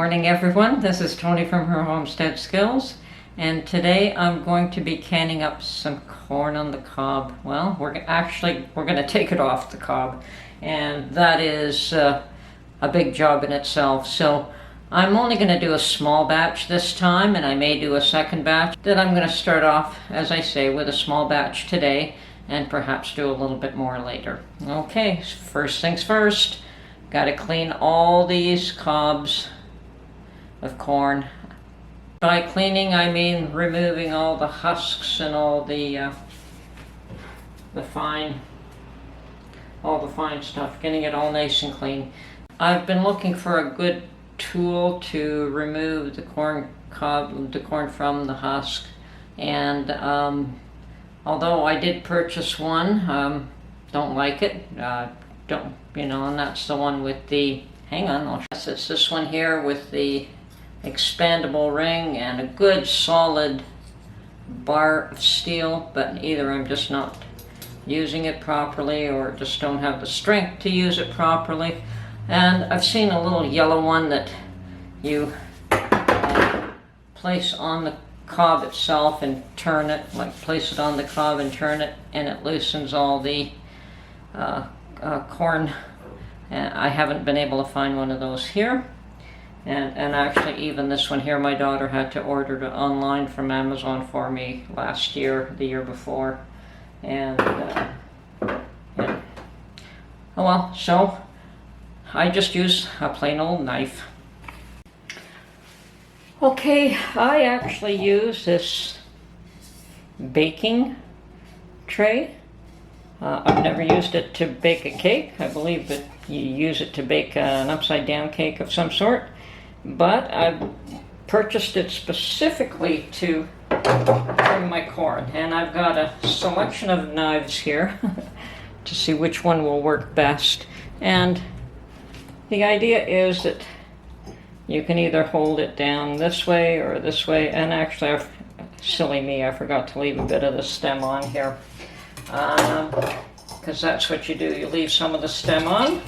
morning, everyone. This is Tony from her Homestead Skills, and today I'm going to be canning up some corn on the cob. Well, we're going to take it off the cob, and that is a big job in itself. So I'm only going to do a small batch this time, and I may do a second batch. Then I'm going to start off, as I say, with a small batch today, and perhaps do a little bit more later. Okay, first things first. Got to clean all these cobs of corn. By cleaning, I mean removing all the husks and all the fine stuff, getting it all nice and clean. I've been looking for a good tool to remove the corn from the husk, and although I did purchase one, don't like it. And that's the one with the, it's this one here with the expandable ring and a good solid bar of steel, but either I'm just not using it properly or just don't have the strength to use it properly. And I've seen a little yellow one that you place on the cob itself and turn it, place it on the cob and turn it, and it loosens all the corn. And I haven't been able to find one of those here. And actually, even this one here, my daughter had to order it online from Amazon for me last year, the year before. And, yeah. Oh well, so I just use a plain old knife. Okay, I actually use this baking tray. I've never used it to bake a cake. I believe that you use it to bake an upside down cake of some sort. But I've purchased it specifically to trim my corn. And I've got a selection of knives here to see which one will work best. And the idea is that you can either hold it down this way or this way. And actually, silly me, I forgot to leave a bit of the stem on here. Because that's what you do. You leave some of the stem on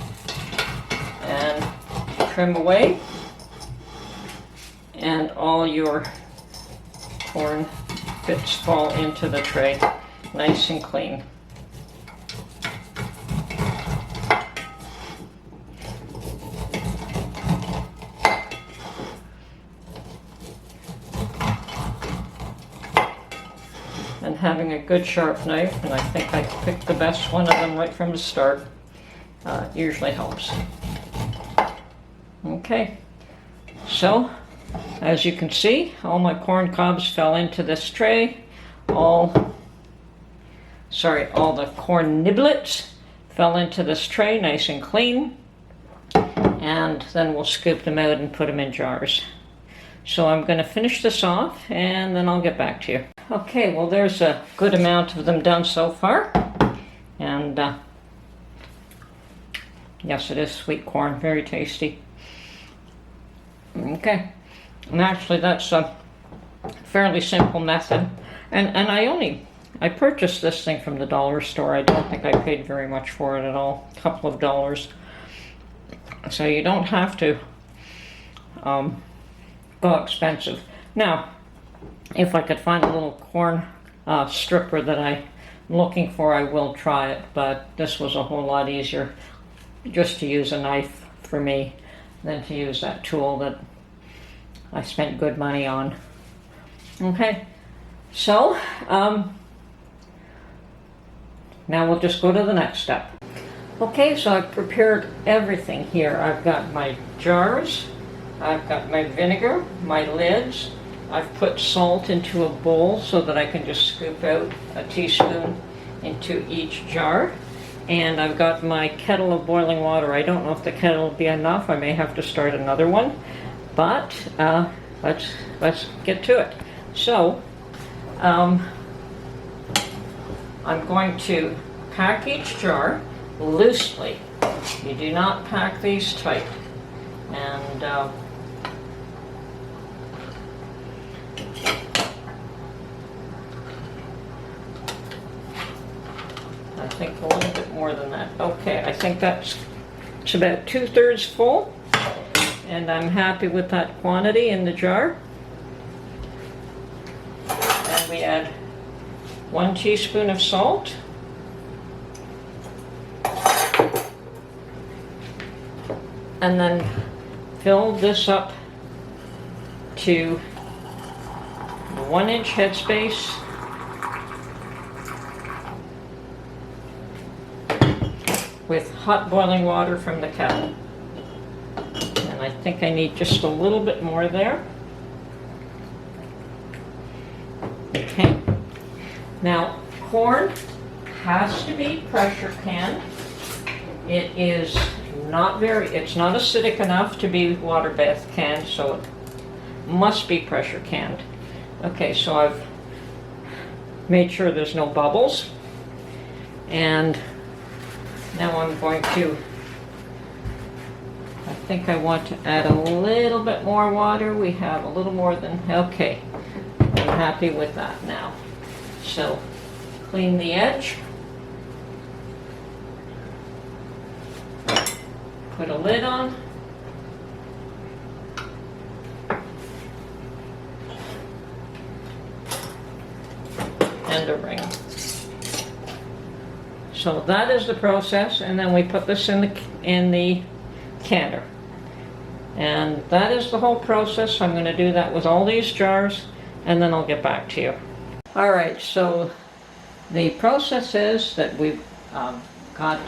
and trim away, and all your corn bits fall into the tray nice and clean. And having a good sharp knife, and I think I picked the best one of them right from the start, usually helps. Okay, so as you can see, all my corn cobs fell into this tray. All the corn niblets fell into this tray nice and clean, and then we'll scoop them out and put them in jars. So I'm going to finish this off, and then I'll get back to you. Okay, well, there's a good amount of them done so far, and yes, it is sweet corn, very tasty. Okay, and actually that's a fairly simple method, and I purchased this thing from the dollar store. I don't think I paid very much for it at all, a couple of dollars, so you don't have to go expensive. Now, if I could find a little corn stripper that I'm looking for, I will try it, but this was a whole lot easier just to use a knife for me than to use that tool that I spent good money on. Okay, so now we'll just go to the next step. Okay, so I've prepared everything here. I've got my jars, I've got my vinegar, my lids. I've put salt into a bowl so that I can just scoop out a teaspoon into each jar. And I've got my kettle of boiling water. I don't know if the kettle will be enough. I may have to start another one. But let's get to it. So I'm going to pack each jar loosely. You do not pack these tight. And I think a little bit more than that. Okay, I think it's about 2/3 full. and I'm happy with that quantity in the jar. And we add 1 teaspoon of salt. And then fill this up to 1-inch headspace. With hot boiling water from the kettle. And I think I need just a little bit more there. Okay. Now, corn has to be pressure canned. It is not it's not acidic enough to be water bath canned, so it must be pressure canned. Okay, so I've made sure there's no bubbles. And now I'm going to, I think I want to add a little bit more water. We have a little more than, okay. I'm happy with that now. So, clean the edge. Put a lid on. And a ring. So that is the process, and then we put this in the canner. And that is the whole process. I'm going to do that with all these jars, and then I'll get back to you. All right, so the process is that we've got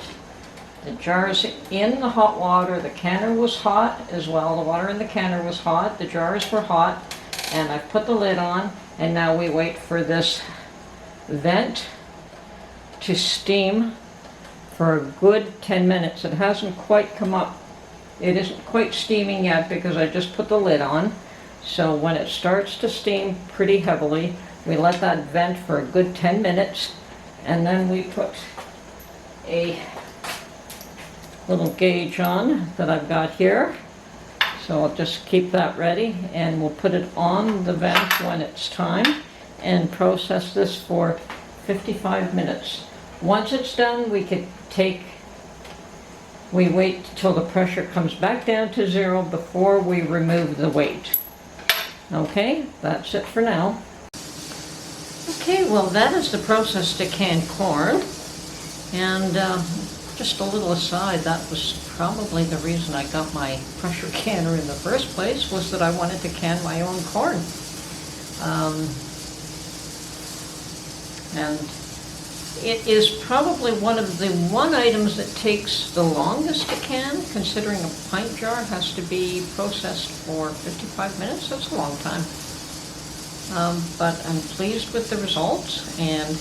the jars in the hot water. The canner was hot as well. The water in the canner was hot. The jars were hot, and I've put the lid on, and now we wait for this vent to steam for a good 10 minutes. It hasn't quite come up. It isn't quite steaming yet because I just put the lid on. So when it starts to steam pretty heavily, we let that vent for a good 10 minutes, and then we put a little gauge on that I've got here. So I'll just keep that ready, and we'll put it on the vent when it's time and process this for 55 minutes. Once it's done, we wait till the pressure comes back down to 0 before we remove the weight. Okay, that's it for now. Okay, well that is the process to can corn. And just a little aside, that was probably the reason I got my pressure canner in the first place, was that I wanted to can my own corn. And it is probably one of the items that takes the longest to can, considering a pint jar has to be processed for 55 minutes. That's a long time. But I'm pleased with the results, and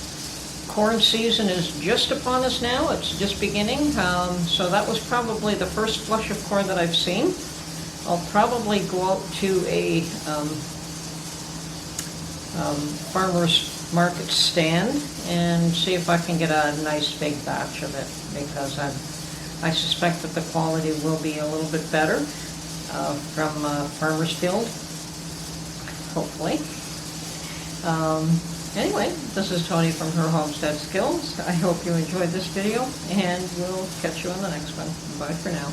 corn season is just upon us now. It's just beginning, so that was probably the first flush of corn that I've seen. I'll probably go out to a farmer's market stand and see if I can get a nice big batch of it, because I suspect that the quality will be a little bit better from farmer's field, hopefully. Anyway, this is Tony from Her Homestead Skills. I hope you enjoyed this video, and we'll catch you on the next one. Bye for now.